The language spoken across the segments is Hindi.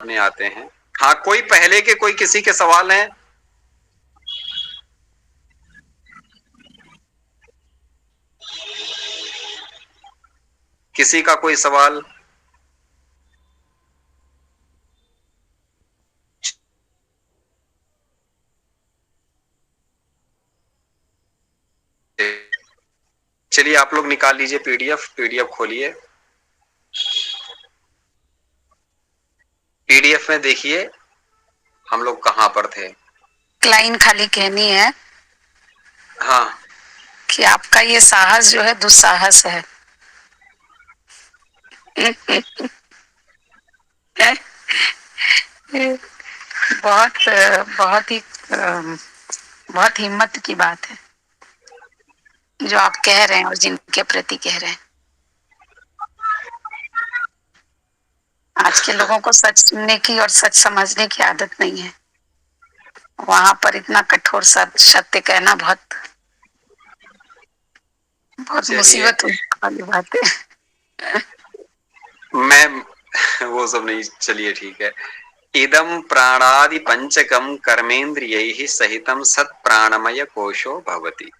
में आते हैं। हाँ, कोई पहले के कोई किसी के सवाल हैं? किसी का कोई सवाल? चलिए आप लोग निकाल लीजिए पीडीएफ खोलिए। पीडीएफ में देखिए हम लोग कहाँ पर थे। लाइन खाली कहनी है हाँ, कि आपका ये साहस जो है दुस्साहस है। बहुत बहुत ही बहुत हिम्मत की बात है जो आप कह रहे हैं और जिनके प्रति कह रहे हैं। आज के लोगों को सच सुनने की और सच समझने की आदत नहीं है। वहां पर इतना कठोर सत्य कहना बहुत बहुत चलिए मुसीबत वाली बात है। मैं वो सब नहीं, चलिए ठीक है। इदम प्राणादि पंचकम कर्मेंद्रियैहि सहितम सत प्राणमय कोशो भवति।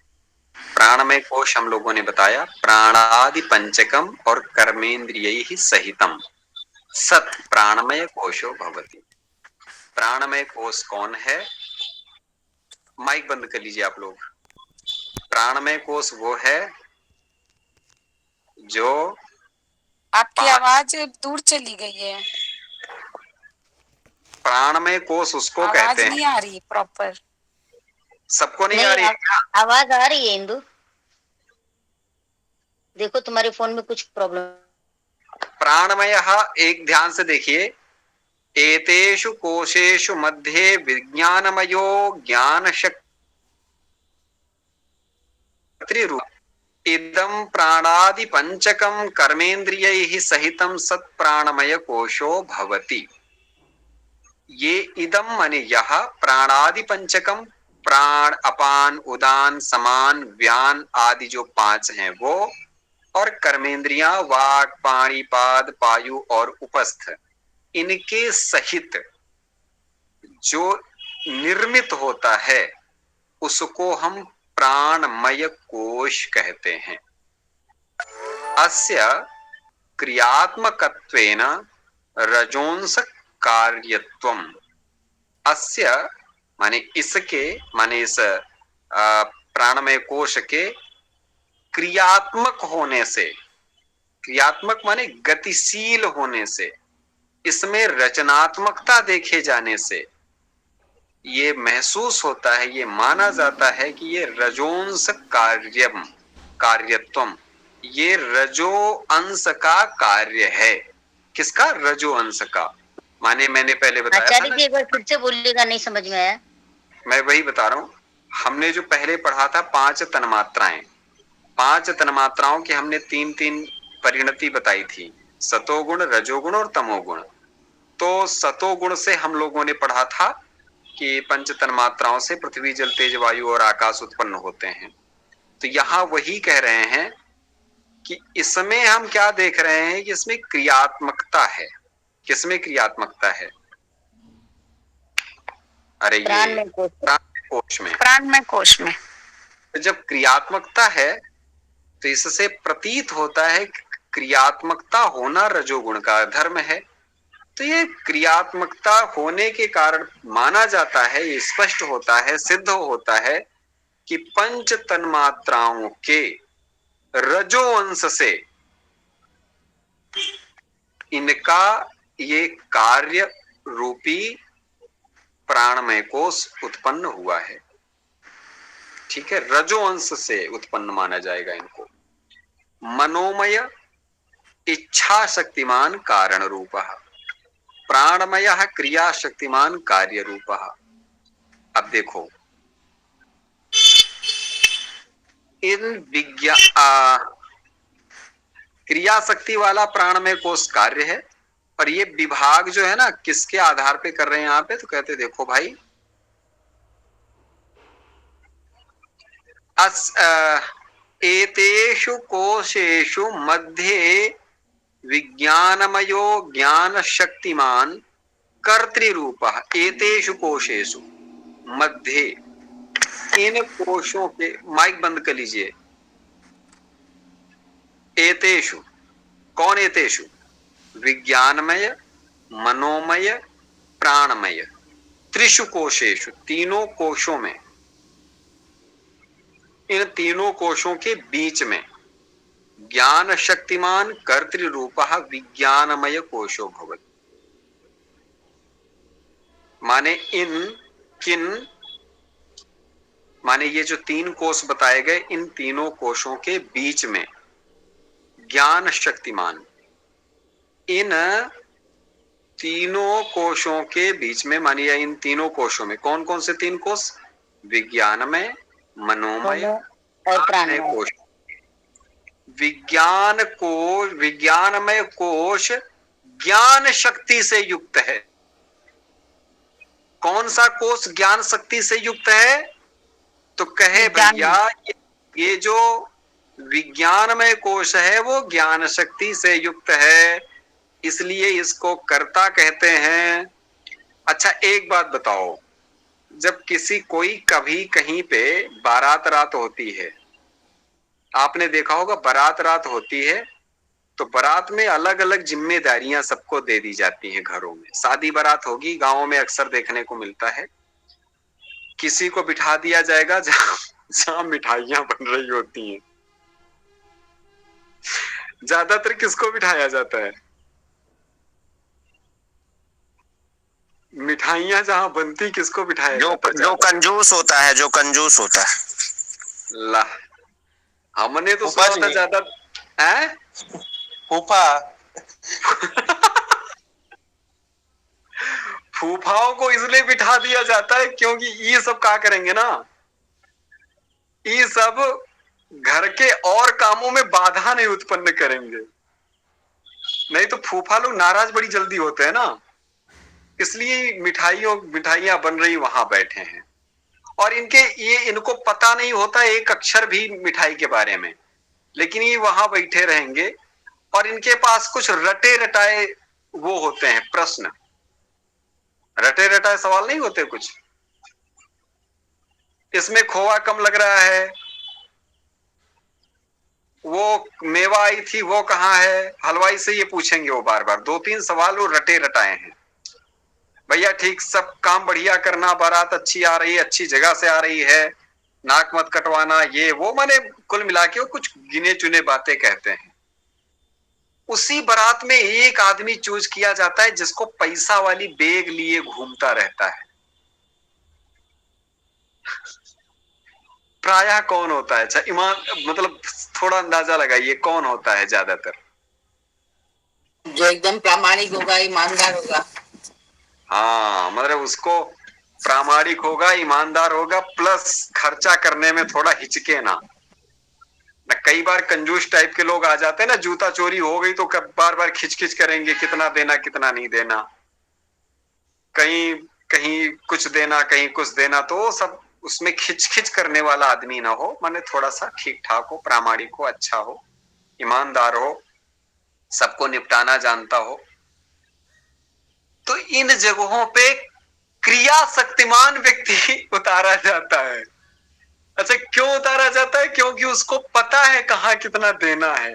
प्राणमय कोश हम लोगों ने बताया, प्राणादि पंचकम और कर्मेंद्रियैहि सहितम सत प्राणमय कोशो भवति। प्राणमय कोश कौन है? माइक बंद कर लीजिए आप लोग। प्राणमय कोश वो है जो आपकी आवाज दूर चली गई है। प्राणमय कोश उसको आवाज कहते हैं। नहीं आ रही प्रॉपर। सबको नहीं आ रही है? आवाज आ रही है इंदु। देखो तुम्हारे फोन में कुछ प्रॉब्लम। प्राणमय, एक ध्यान से देखिए। एतेषु कोशेषु मध्ये विज्ञानमयो ज्ञान शक्ति रूप इदम प्राणादि पंचकम कर्मेंद्रियैहि सहितम सत प्राणमय कोशो भवति। ये इदम माने यह, प्राणादि पंचकम प्राण अपान उदान समान व्यान आदि जो पांच हैं वो, और कर्मेंद्रियां वाक पाणी पाद पायु और उपस्थ, इनके सहित जो निर्मित होता है उसको हम प्राणमय कोश कहते हैं। अस्य क्रियात्मकत्वेन रजोंस कार्यत्वम। अस्य माने इसके, माने इस प्राणमय कोश के क्रियात्मक होने से, क्रियात्मक माने गतिशील होने से, इसमें रचनात्मकता देखे जाने से ये महसूस होता है, ये माना जाता है कि ये रजोंस कार्यत्वम, ये रजो अंश का कार्य है। किसका? रजो अंश का। माने मैंने पहले बताया था आचार्य ना, जी एक बार फिर से बोलिएगा, नहीं समझ में आया। मैं वही बता रहा हूं। हमने जो पहले पढ़ा था पांच तन्मात्राएं, पांच तन्मात्राओं की हमने तीन तीन परिणति बताई थी, सतोगुण रजोगुण और तमोगुण। तो सतोगुण से हम लोगों ने पढ़ा था कि पंच तन्मात्राओं से पृथ्वी जल तेज वायु और आकाश उत्पन्न होते हैं। तो यहां वही कह रहे हैं कि इसमें हम क्या देख रहे हैं कि इसमें क्रियात्मकता है। किसमें क्रियात्मकता है? अरे प्राण ये में कोश। प्राण कोश में। प्राणमय कोश में तो जब क्रियात्मकता है तो इससे प्रतीत होता है कि क्रियात्मकता होना रजोगुण का धर्म है। तो ये क्रियात्मकता होने के कारण माना जाता है, ये स्पष्ट होता है, सिद्ध होता है कि पंच तन्मात्राओं के रजो अंश से इनका ये कार्य रूपी प्राणमय कोश उत्पन्न हुआ है। ठीक है, रजो अंश से उत्पन्न माना जाएगा इनको। मनोमय इच्छा शक्तिमान कारण रूप, प्राणमय क्रिया शक्तिमान कार्य रूप। अब देखो, इन क्रिया शक्ति वाला प्राणमय कोश कार्य है, और ये विभाग जो है ना किसके आधार पे कर रहे हैं यहाँ पे? तो कहते देखो भाई, एतेषु कोशेषु मध्ये विज्ञानमयो ज्ञान शक्तिमान कर्तृरूपः एतेषु कोशेषु मध्ये, इन कोशों के, माइक बंद कर लीजिए, एतेषु, कौन एतेषु? विज्ञानमय, मनोमय, प्राणमय, त्रिषु कोशेषु, तीनों कोशों में, इन तीनों कोशों के बीच में ज्ञान शक्तिमान कर्तृरूपः विज्ञानमय कोशो भवति। माने माने ये जो तीन कोश बताए गए, इन तीनों कोशों के बीच में ज्ञान शक्तिमान, इन तीनों कोशों के बीच में, मानिए इन तीनों कोशों में कौन कौन से तीन कोश? विज्ञानमय, मनोमय और प्राणमय कोश। विज्ञानमय कोश ज्ञान शक्ति से युक्त है। कौन सा कोश ज्ञान शक्ति से युक्त है? तो कहे भैया ये जो विज्ञानमय कोश है वो ज्ञान शक्ति से युक्त है, इसलिए इसको कर्ता कहते हैं। अच्छा एक बात बताओ, जब कोई कभी कहीं पे बारात रात होती है, आपने देखा होगा बारात रात होती है तो बारात में अलग अलग जिम्मेदारियां सबको दे दी जाती हैं। घरों में शादी बारात होगी, गांवों में अक्सर देखने को मिलता है, किसी को बिठा दिया जाएगा जहां मिठाइयां बन रही होती हैं। ज्यादातर किसको बिठाया जाता है? मिठाइयां जहां बनती किसको बिठाया जाता है? जो कंजूस होता है, जो कंजूस होता है। ला, हमने तो सुना था ज्यादा है फूफा फूफाओं को इसलिए बिठा दिया जाता है क्योंकि ये सब क्या करेंगे ना, ये सब घर के और कामों में बाधा नहीं उत्पन्न करेंगे। नहीं तो फूफा लोग नाराज बड़ी जल्दी होते हैं ना, इसलिए मिठाइयां बन रही वहां बैठे हैं। और इनको पता नहीं होता एक अक्षर भी मिठाई के बारे में, लेकिन ये वहां बैठे रहेंगे और इनके पास कुछ रटे रटाए वो होते हैं प्रश्न, रटे रटाए सवाल नहीं होते कुछ। इसमें खोआ कम लग रहा है, वो मेवा आई थी वो कहाँ है, हलवाई से ये पूछेंगे वो बार बार, 2-3 सवाल वो रटे रटाए हैं। भैया ठीक सब काम बढ़िया करना, बारात अच्छी आ रही है, अच्छी जगह से आ रही है, नाक मत कटवाना, ये वो, माने कुल मिला के वो कुछ गिने चुने बातें कहते हैं। उसी बारात में एक आदमी चूज किया जाता है जिसको पैसा वाली बैग लिए घूमता रहता है। प्रायः कौन होता है? अच्छा मतलब थोड़ा अंदाजा लगाइए कौन होता है ज्यादातर? जो एकदम प्रामाणिक होगा, ईमानदार होगा। हाँ, मतलब उसको प्रामाणिक होगा, ईमानदार होगा, प्लस खर्चा करने में थोड़ा हिचके ना। कई बार कंजूस टाइप के लोग आ जाते हैं ना, जूता चोरी हो गई तो बार बार खिच करेंगे, कितना देना कितना नहीं देना, कहीं कहीं कुछ देना कहीं कुछ देना, तो सब उसमें खिच करने वाला आदमी ना हो, माने थोड़ा सा ठीक ठाक हो, प्रामाणिक हो, अच्छा हो, ईमानदार हो, सबको निपटाना जानता हो। तो इन जगहों पे क्रिया शक्तिमान व्यक्ति उतारा जाता है। अच्छा क्यों उतारा जाता है? क्योंकि उसको पता है कहाँ कितना देना है,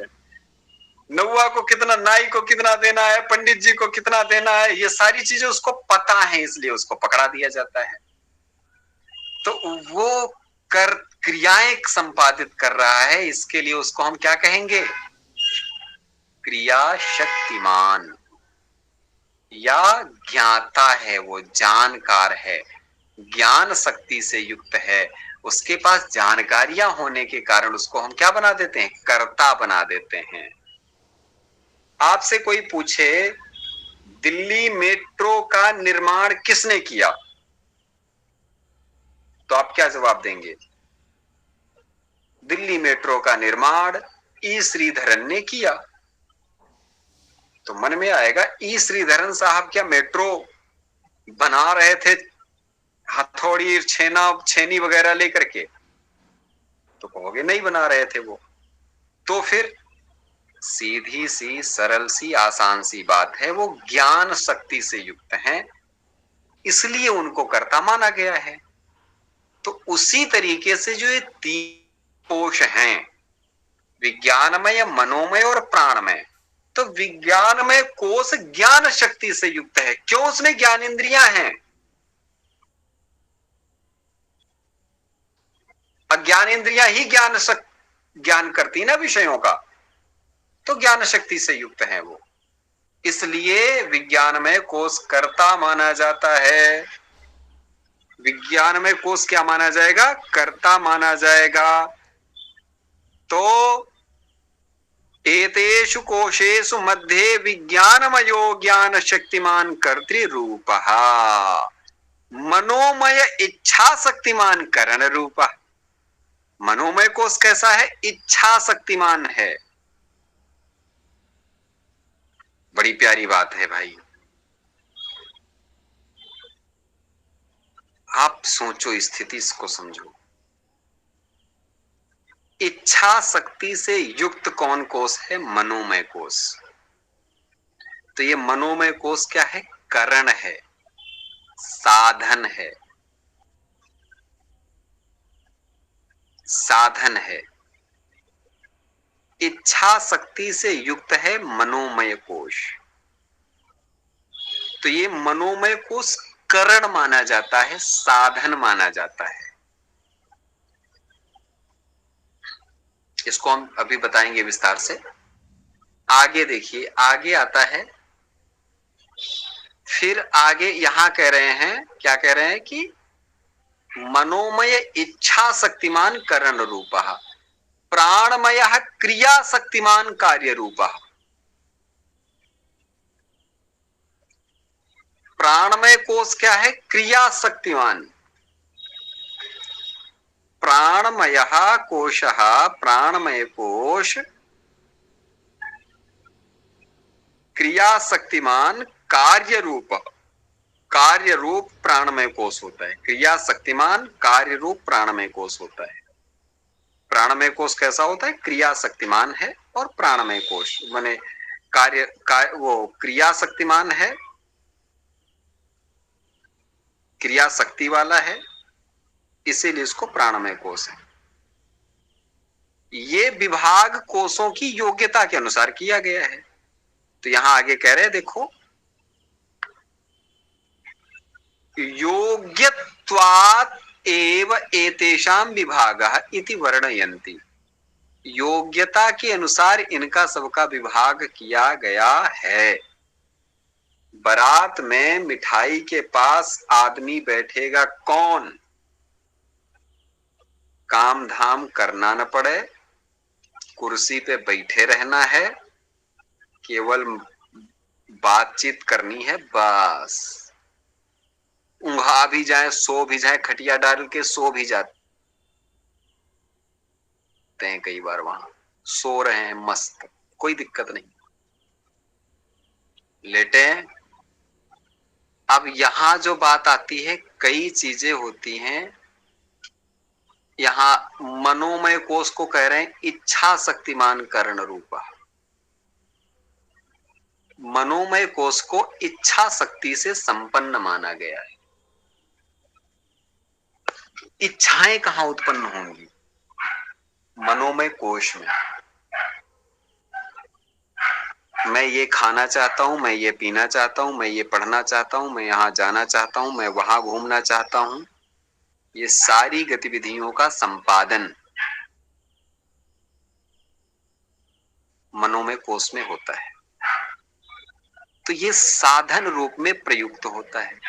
नौआ को कितना, नाई को कितना देना है, पंडित जी को कितना देना है, ये सारी चीजें उसको पता है, इसलिए उसको पकड़ा दिया जाता है। तो वो क्रियाएं संपादित कर रहा है, इसके लिए उसको हम क्या कहेंगे? क्रिया शक्तिमान, या ज्ञाता है, वो जानकार है, ज्ञान शक्ति से युक्त है, उसके पास जानकारियां होने के कारण उसको हम क्या बना देते हैं? कर्ता बना देते हैं। आपसे कोई पूछे दिल्ली मेट्रो का निर्माण किसने किया, तो आप क्या जवाब देंगे? दिल्ली मेट्रो का निर्माण ई श्रीधरन ने किया। तो मन में आएगा ई श्रीधरन साहब क्या मेट्रो बना रहे थे हथौड़ी छेनी वगैरह लेकर के? तो कहोगे नहीं बना रहे थे वो। तो फिर सीधी सी सरल सी आसान सी बात है, वो ज्ञान शक्ति से युक्त हैं, इसलिए उनको कर्ता माना गया है। तो उसी तरीके से जो ये तीन कोश हैं, विज्ञानमय, मनोमय और प्राणमय, तो विज्ञानमय कोश ज्ञान शक्ति से युक्त है। क्यों? उसमें ज्ञान इंद्रियां हैं। अज्ञान इंद्रियां ही ज्ञान करती ना विषयों का, तो ज्ञान शक्ति से युक्त है वो। इसलिए विज्ञानमय कोश कर्ता माना जाता है। विज्ञानमय कोश क्या माना जाएगा? कर्ता माना जाएगा। तो एतेषु कोशेषु मध्ये विज्ञानमयो ज्ञान शक्तिमान कर्तृरूपः, मनोमय इच्छा शक्तिमान करण रूपः। मनोमय कोश कैसा है? इच्छा शक्तिमान है। बड़ी प्यारी बात है भाई। आप सोचो, स्थिति इसको समझो। इच्छा शक्ति से युक्त कौन कोश है? मनोमय कोश। तो ये मनोमय कोश क्या है? करण है, साधन है, साधन है। इच्छा शक्ति से युक्त है मनोमय कोश। तो ये मनोमय कोश करण माना जाता है, साधन माना जाता है। इसको हम अभी बताएंगे विस्तार से। आगे देखिए, आगे आता है, फिर आगे यहां कह रहे हैं, क्या कह रहे हैं कि मनोमय इच्छा शक्तिमान करण रूपः, प्राणमय क्रिया शक्तिमान कार्य रूपः। प्राणमय कोश क्या है? क्रिया शक्तिमान। प्राणमय कोश, प्राणमय कोश क्रिया शक्तिमान कार्य रूप, कार्य रूप प्राणमय कोश होता है। क्रिया शक्तिमान कार्य रूप प्राणमय कोश होता है। प्राणमय कोश कैसा होता है? क्रिया शक्तिमान है, और प्राणमय कोश माने वो क्रिया शक्तिमान है, क्रिया शक्ति वाला है, इसीलिए इसको प्राणमय कोश है। ये विभाग कोशों की योग्यता के अनुसार किया गया है। तो यहां आगे कह रहे हैं, देखो, योग्यत्वात् एव एतेषां विभागः इति वर्णयन्ति। योग्यता के अनुसार इनका सबका विभाग किया गया है। बारात में मिठाई के पास आदमी बैठेगा कौन? काम धाम करना न पड़े, कुर्सी पे बैठे रहना है, केवल बातचीत करनी है बस। ऊँघा भी जाए, सो भी जाए, खटिया डाल के सो भी जाते हैं कई बार, वहां सो रहे हैं मस्त, कोई दिक्कत नहीं, लेटे हैं। अब यहां जो बात आती है, कई चीजें होती हैं। यहां मनोमय कोश को कह रहे हैं इच्छा शक्तिमान करण रूपा। मनोमय कोश को इच्छा शक्ति से संपन्न माना गया है। इच्छाएं कहां उत्पन्न होंगी? मनोमय कोश में। मैं ये खाना चाहता हूं, मैं ये पीना चाहता हूं, मैं ये पढ़ना चाहता हूं, मैं यहां जाना चाहता हूं, मैं वहां घूमना चाहता हूं। ये सारी गतिविधियों का संपादन मनोमय कोश में होता है। तो ये साधन रूप में प्रयुक्त होता है।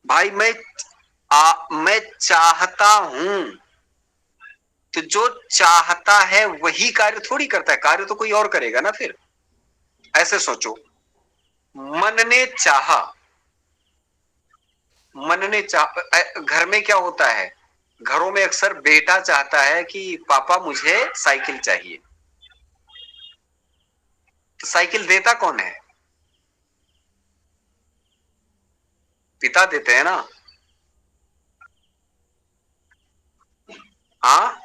भाई मैं चाहता हूं, तो जो चाहता है वही कार्य थोड़ी करता है, कार्य तो कोई और करेगा ना। फिर ऐसे सोचो, मन ने चाहा, मन ने घर में क्या होता है? घरों में अक्सर बेटा चाहता है कि पापा मुझे साइकिल चाहिए। तो साइकिल देता कौन है? पिता देते हैं ना। हाँ,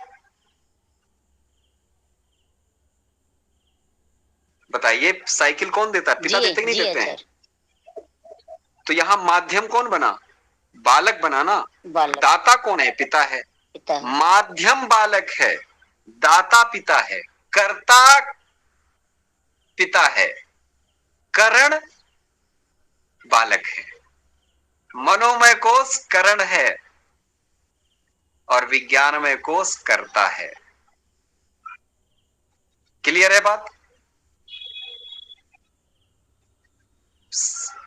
बताइए, साइकिल कौन देता है? पिता जी देते कि नहीं जी देते हैं? अच्छा। तो यहाँ माध्यम कौन बना? बालक बना ना। बालक दाता कौन है? पिता है। पिता है। माध्यम बालक है, दाता पिता है, कर्ता पिता है, करण बालक है। मनोमय कोश करण है और विज्ञानमय कोश कर्ता है। क्लियर है बात?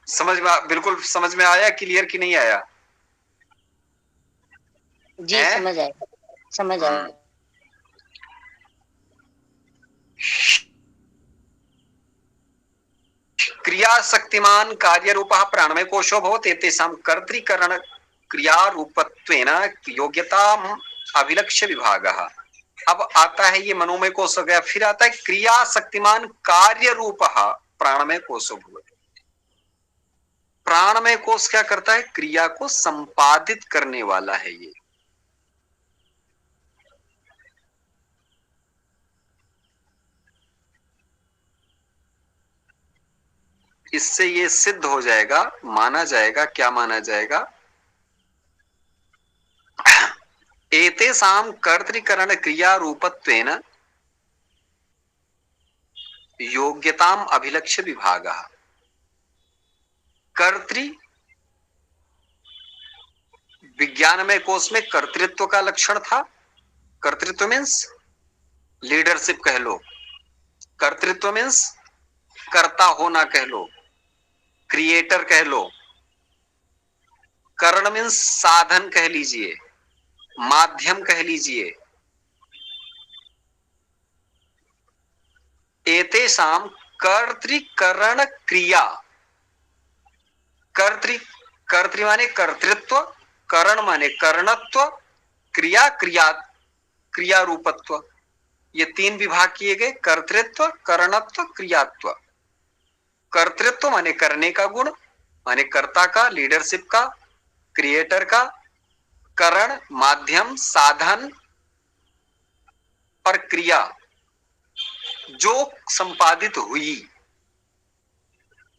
समझ में, बिल्कुल समझ में आया? क्लियर कि नहीं आया? जी समझ आया, समझ आया। क्रिया शक्तिमान कार्य रूप प्राणमय कोशो भवति तेषां कर्तृकरण क्रिया रूपत्वेन योग्यता अभिलक्ष्य विभागः। अब आता है ये मनोमय कोश हो गया, फिर आता है क्रिया शक्तिमान कार्य रूप प्राणमय कोशो भवति। प्राणमय कोश क्या करता है? क्रिया को संपादित करने वाला है ये। इससे ये सिद्ध हो जाएगा, माना जाएगा, क्या माना जाएगा? एतेषां कर्तृकरण क्रिया रूपत्वेन योग्यताम अभिलक्ष्य विभागः। कर्तृ विज्ञानमय कोश में कर्तृत्व का लक्षण था। कर्तृत्व मीन्स लीडरशिप कह लो, कर्तृत्व मीन्स कर्ता होना कह लो, क्रिएटर कह लो। करण मीन्स साधन कह लीजिए, माध्यम कह लीजिए। एतेषां कर्तृकरण क्रिया, कर्तृ माने कर्तृत्व, करण माने करणत्व, क्रिया क्रिया रूपत्व। ये तीन विभाग किए गए, कर्तृत्व, करणत्व, क्रियात्व। कर्तृत्व माने करने का गुण, माने कर्ता का, लीडरशिप का, क्रिएटर का। करण माध्यम, साधन, और क्रिया जो संपादित हुई।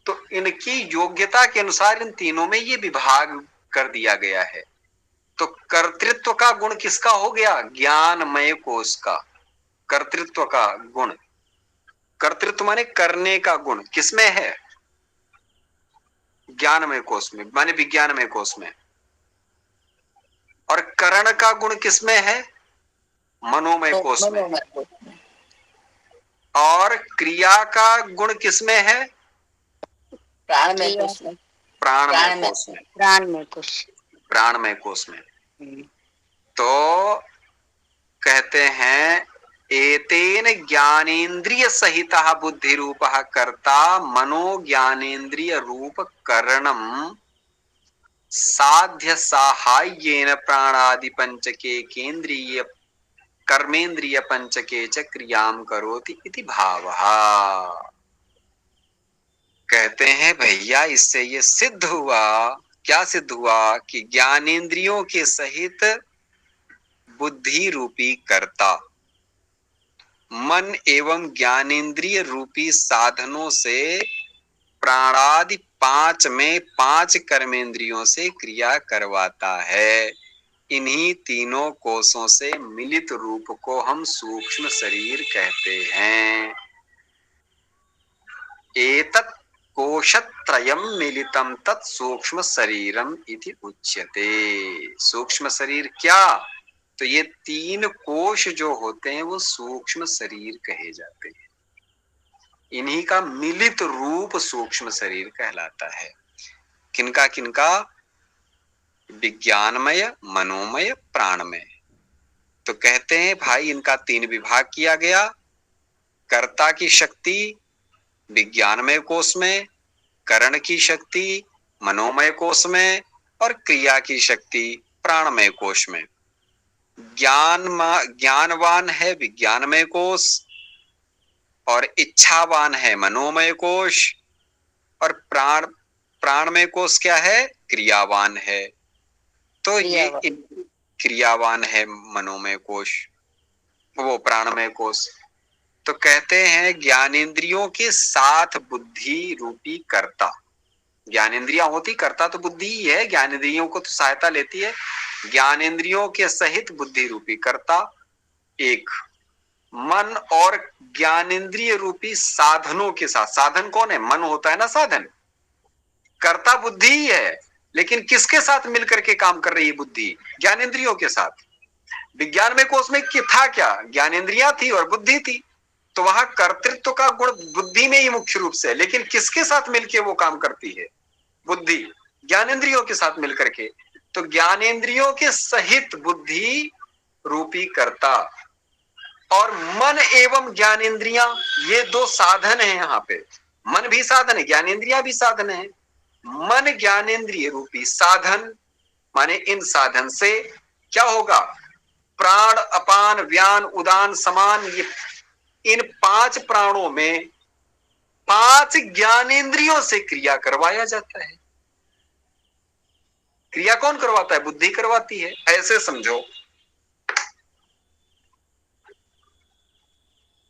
तो इनकी योग्यता के अनुसार इन तीनों में ये विभाग कर दिया गया है। तो कर्तृत्व का गुण किसका हो गया? ज्ञानमय कोश का। कर्तृत्व का गुण, कर्तृत्व माने करने का गुण किसमें है? ज्ञानमय कोश में, माने विज्ञानमय कोश में। और करण का गुण किसमें है? मनोमय कोश में। मनोमय कोश में। और क्रिया का गुण किसमें है? प्राणमय कोश में। प्राणमय कोश में। प्राणमय कोश, प्राणमय कोश में। तो कहते हैं एतेन ज्ञानेन्द्रिय सहित बुद्धि रूप कर्ता मनो ज्ञानेन्द्रिय रूप करणम साध्य साहाय्येन प्राणादि पंचके केंद्रीय कर्मेंद्रिय पंचके च क्रियाम करोति इति भावः। कहते हैं भैया इससे ये सिद्ध हुआ, क्या सिद्ध हुआ? कि ज्ञानेंद्रियों के सहित बुद्धि रूपी कर्ता मन एवं ज्ञानेंद्रिय रूपी साधनों से प्राणादि पांच में पांच कर्मेंद्रियों से क्रिया करवाता है। इन्हीं तीनों कोशों से मिलित रूप को हम सूक्ष्म शरीर कहते हैं। एतत् कोशत्रयं मिलितं तत् सूक्ष्म शरीरम इति उच्यते। सूक्ष्म शरीर क्या? तो ये तीन कोश जो होते हैं वो सूक्ष्म शरीर कहे जाते हैं। इन्हीं का मिलित रूप सूक्ष्म शरीर कहलाता है। किनका किनका? विज्ञानमय, मनोमय, प्राणमय। तो कहते हैं भाई इनका तीन विभाग किया गया। कर्ता की शक्ति विज्ञानमय कोश में, करण की शक्ति मनोमय कोश में, और क्रिया की शक्ति प्राणमय कोश में। ज्ञानवान है विज्ञानमय कोश, और इच्छावान है मनोमय कोश, और प्राणमय कोश क्या है? क्रियावान है। तो ये क्रियावान है मनोमय कोश, वो प्राणमय कोश। तो कहते हैं ज्ञानेंद्रियों के साथ बुद्धि रूपी कर्ता, ज्ञानेंद्रियां होती, कर्ता तो बुद्धि ही है, ज्ञानेंद्रियों को तो सहायता लेती है। ज्ञानेंद्रियों के सहित बुद्धि रूपी कर्ता एक, मन और ज्ञानेंद्रिय रूपी साधनों के साथ। साधन कौन है? मन होता है ना साधन। कर्ता बुद्धि ही है, लेकिन किसके साथ मिलकर के काम कर रही है बुद्धि? ज्ञानेंद्रियों के साथ। विज्ञान में कोष में था क्या? ज्ञानेंद्रियां थी और बुद्धि थी, तो वहां कर्तृत्व का गुण बुद्धि में ही मुख्य रूप से, लेकिन किसके साथ मिलके वो काम करती है? बुद्धि ज्ञानेंद्रियों के साथ मिलकर के। तो ज्ञानेंद्रियों के सहित बुद्धि रूपी कर्ता और मन एवं ज्ञानेंद्रियां, ये दो साधन है यहाँ पे। मन भी साधन है, ज्ञानेंद्रियां भी साधन है। मन ज्ञानेंद्रिय रूपी साधन, माने इन साधन से क्या होगा? प्राण, अपान, व्यान, उदान, समान, ये इन 5 प्राणों में 5 ज्ञानेंद्रियों से क्रिया करवाया जाता है। क्रिया कौन करवाता है? बुद्धि करवाती है। ऐसे समझो,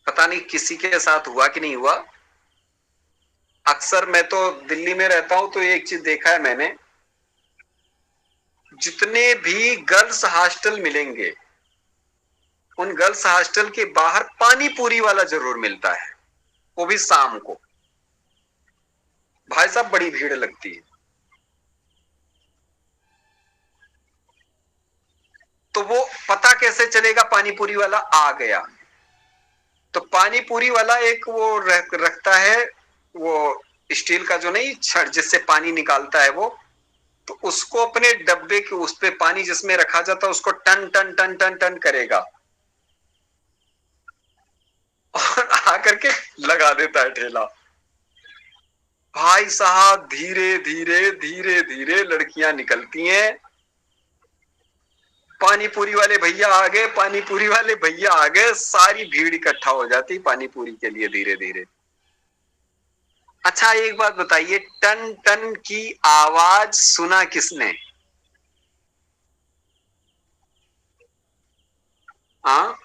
पता नहीं किसी के साथ हुआ कि नहीं हुआ। अक्सर मैं तो दिल्ली में रहता हूं, तो एक चीज देखा है मैंने, जितने भी गर्ल्स हॉस्टल मिलेंगे, उन गर्ल्स हॉस्टल के बाहर पानी पूरी वाला जरूर मिलता है, वो भी शाम को। भाई साहब बड़ी भीड़ लगती है। तो वो पता कैसे चलेगा पानी पूरी वाला आ गया? तो पानी पूरी वाला एक वो रखता है, वो स्टील का जो नहीं छड़ जिससे पानी निकालता है वो, तो उसको अपने डब्बे के उस पे पानी जिसमें रखा जाता है उसको टन टन टन टन टन करेगा और आकर के लगा देता है ठेला। भाई साहब धीरे धीरे धीरे धीरे लड़कियां निकलती हैं, पानी पूरी वाले भैया आ गए, पानी पूरी वाले भैया आ गए, सारी भीड़ इकट्ठा हो जाती पानी पूरी के लिए धीरे धीरे। अच्छा एक बात बताइए, टन टन की आवाज सुना किसने? हाँ,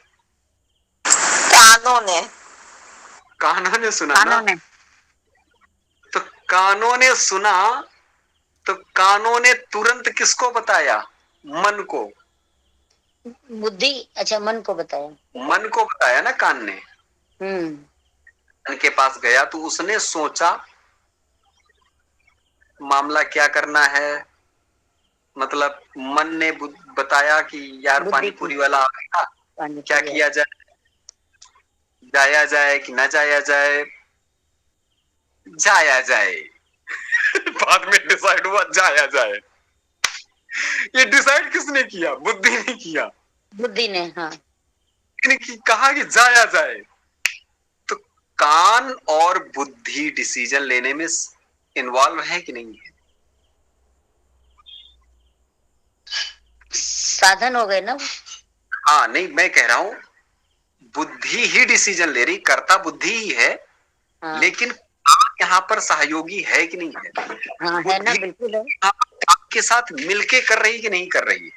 कानों ने। कानों ने सुना ना? तो कानों ने सुना, तो कानों ने तुरंत किसको बताया? मन को। बुद्धि, अच्छा मन को बताया। मन को बताया ना कान ने। हम्म। मन के पास गया तो उसने सोचा मामला क्या करना है, मतलब मन ने बताया कि यार पानी पूरी वाला आ गया, क्या किया जाए, जाया जाए कि ना जाया जाए? जाया जाए। बाद में डिसाइड हुआ जाया जाए। ये डिसाइड किसने किया? बुद्धि ने किया। बुद्धि ने, हाँ। कहा कि जाया जाए। तो कान और बुद्धि डिसीजन लेने में इन्वॉल्व है कि नहीं है? साधन हो गए ना। हाँ, नहीं मैं कह रहा हूं बुद्धि ही डिसीजन ले रही, कर्ता बुद्धि ही है। हाँ। लेकिन कान यहाँ पर सहयोगी है कि नहीं है? हाँ है ना, बिल्कुल है। कान के साथ मिलके कर रही कि नहीं कर रही है?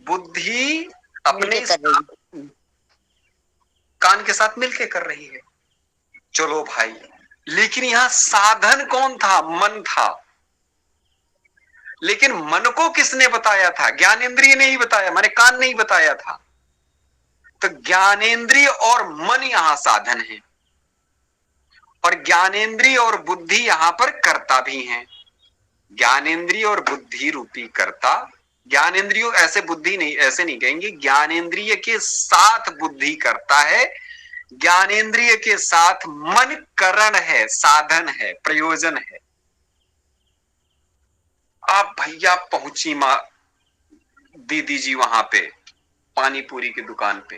बुद्धि अपने कर रही। कान के साथ मिलके कर रही है। चलो भाई, लेकिन यहां साधन कौन था? मन था। लेकिन मन को किसने बताया था? ज्ञानेंद्रिय ने ही बताया, माने कान ने ही बताया था। तो ज्ञानेंद्रिय और मन यहां साधन है, और ज्ञानेंद्रिय और बुद्धि यहां पर कर्ता भी हैं। ज्ञानेंद्रिय और बुद्धि रूपी कर्ता, ज्ञानेंद्रियों ऐसे बुद्धि नहीं, ऐसे नहीं कहेंगे, ज्ञानेंद्रिय के साथ बुद्धि करता है, ज्ञानेंद्रिय के साथ मन करण है, साधन है, प्रयोजन है। आप भैया पहुंची मां दीदी जी वहां पे पानी पूरी की दुकान पे,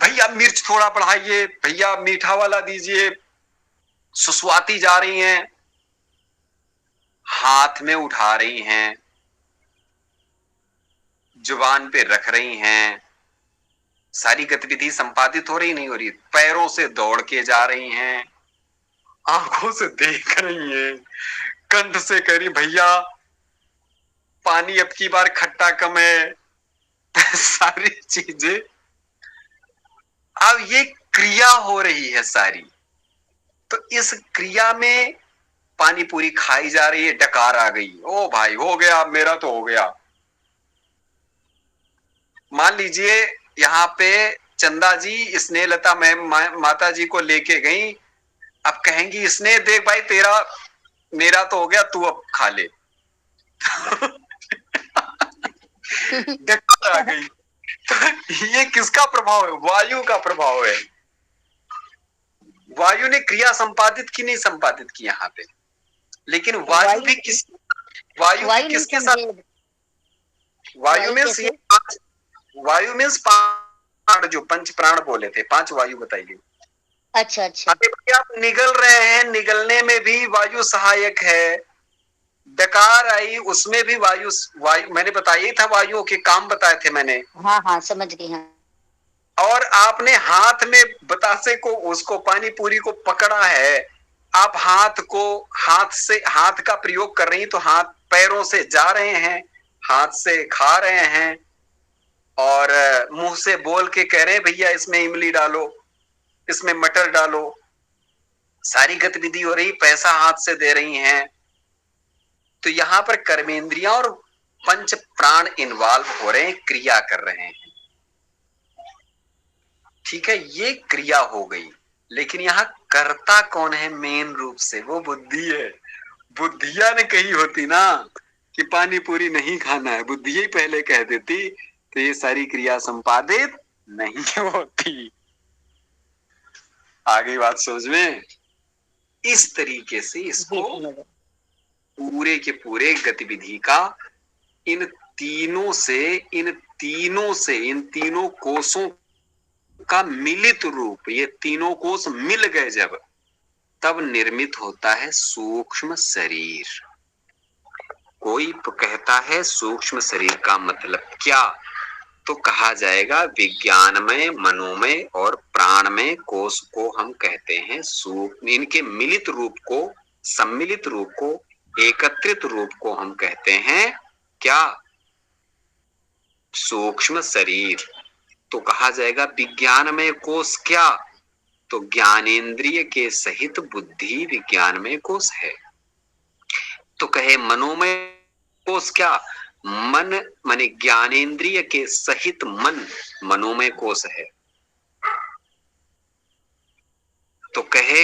भैया मिर्च थोड़ा बढ़ाइए, भैया मीठा वाला दीजिए, सुसवाती जा रही हैं, हाथ में उठा रही हैं, जुबान पे रख रही हैं, सारी गतिविधि संपादित हो रही नहीं हो रही, पैरों से दौड़ के जा रही हैं, आंखों से देख रही हैं, कंठ से कह रही भैया पानी अब की बार खट्टा कम है। सारी चीजें, अब ये क्रिया हो रही है सारी। तो इस क्रिया में पानी पूरी खाई जा रही है, डकार आ गई, ओ भाई हो गया, मेरा तो हो गया। मान लीजिए यहाँ पे चंदा जी स्नेहलता मैम माता जी को लेके गई, अब कहेंगी स्नेह देख भाई तेरा मेरा तो हो गया, तू अब खा ले। डकार आ गई। तो ये किसका प्रभाव है? वायु का प्रभाव है। वायु ने क्रिया संपादित की, नहीं संपादित की यहाँ पे, लेकिन वायु भी वायु नहीं किसके समझे। साथ? वायु मीन्स ये कैसे? वायु मीन्स पांच, जो पंच प्राण बोले थे, पांच वायु बताइए। अच्छा अच्छा। अरे भैया आप निगल रहे हैं, निगलने में भी वायु सहायक है। डकार आई, उसमें भी वायु वायु मैंने बताया था, वायुओं के काम बताए थे मैंने। हाँ हाँ समझ गई। हाँ और आपने हाथ में बतासे को, उसको पानी पूरी को पकड़ा है, आप हाथ से हाथ का प्रयोग कर रही, तो हाथ पैरों से जा रहे हैं, हाथ से खा रहे हैं, और मुंह से बोल के कह रहे हैं भैया इसमें इमली डालो, इसमें मटर डालो, सारी गतिविधि हो रही, पैसा हाथ से दे रही हैं। तो यहां पर कर्मेंद्रियां और पंच प्राण इन्वॉल्व हो रहे हैं, क्रिया कर रहे हैं। ठीक है, ये क्रिया हो गई, लेकिन यहाँ कर्ता कौन है? मेन रूप से वो बुद्धि है। बुद्धिया ने कही होती ना कि पानी पूरी नहीं खाना है, बुद्धि ही पहले कह देती, तो ये सारी क्रिया संपादित नहीं होती। आगे बात समझ में? इस तरीके से जी इसको समझ गई। पूरे के पूरे गतिविधि का इन इन तीनों कोषों का मिलित रूप, ये तीनों कोष मिल गए जब, तब निर्मित होता है सूक्ष्म शरीर। कोई कहता है सूक्ष्म शरीर का मतलब क्या? तो कहा जाएगा विज्ञानमय, मनोमय और प्राणमय कोष को हम कहते हैं इनके मिलित रूप को, सम्मिलित रूप को, एकत्रित रूप को हम कहते हैं क्या? सूक्ष्म शरीर। तो कहा जाएगा विज्ञानमय कोष क्या? तो ज्ञानेंद्रिय के सहित बुद्धि विज्ञानमय कोष है। तो कहे मनोमय कोष क्या? मन माने ज्ञानेंद्रिय के सहित मन मनोमय कोष है। तो कहे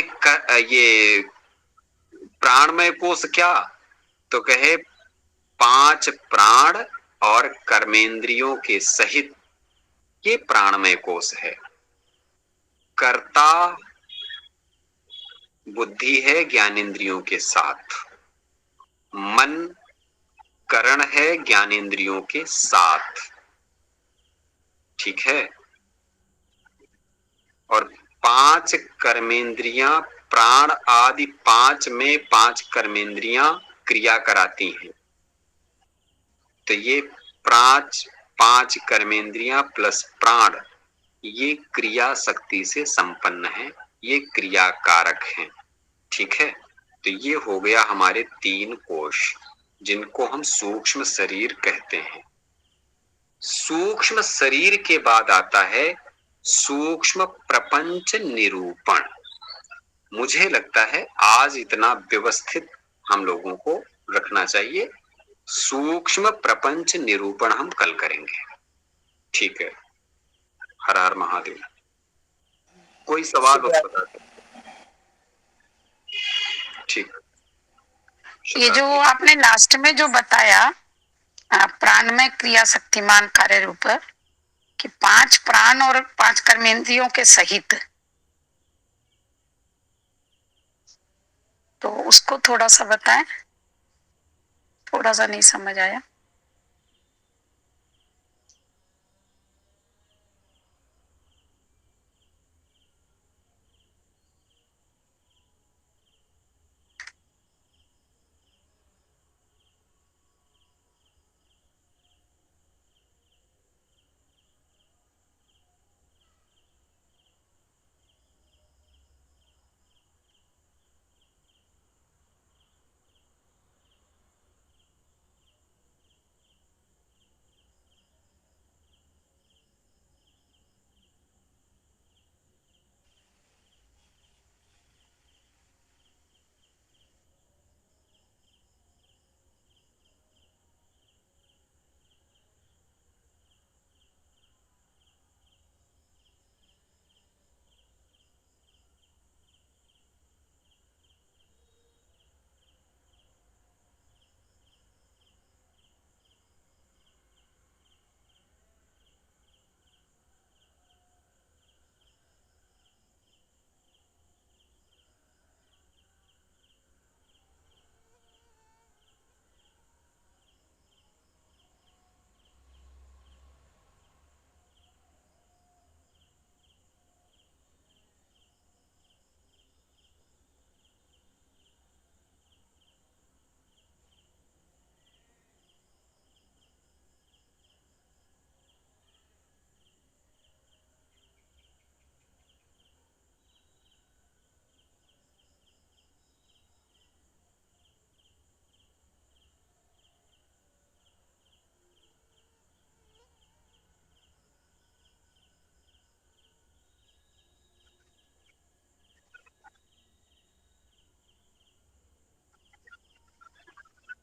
ये प्राणमय कोष क्या? तो कहे पांच प्राण और कर्मेंद्रियों के सहित ये प्राणमय कोष है। कर्ता बुद्धि है ज्ञानेंद्रियों के साथ, मन करण है ज्ञानेंद्रियों के साथ, ठीक है, और पांच कर्मेंद्रियां, प्राण आदि पांच में पांच कर्मेंद्रियां क्रिया कराती हैं। तो ये पांच पांच कर्मेंद्रियां प्लस प्राण, ये क्रिया शक्ति से संपन्न है, ये क्रिया कारक हैं। ठीक है, तो ये हो गया हमारे तीन कोश, जिनको हम सूक्ष्म शरीर कहते हैं। सूक्ष्म शरीर के बाद आता है सूक्ष्म प्रपंच निरूपण। मुझे लगता है आज इतना व्यवस्थित हम लोगों को रखना चाहिए। सूक्ष्म प्रपंच निरूपण हम कल करेंगे। ठीक है, हर हर महादेव। कोई सवाल हो तो बता दो। ठीक, ये जो आपने लास्ट में जो बताया प्राण में क्रिया शक्तिमान कार्य रूप, कि पांच प्राण और पांच कर्मेंद्रियों के सहित, तो उसको थोड़ा सा बताएं, थोड़ा सा नहीं समझ आया।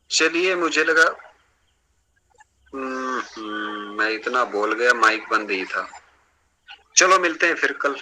चलिए, मुझे लगा मैं इतना बोल गया, माइक बंद ही था। चलो मिलते हैं फिर कल।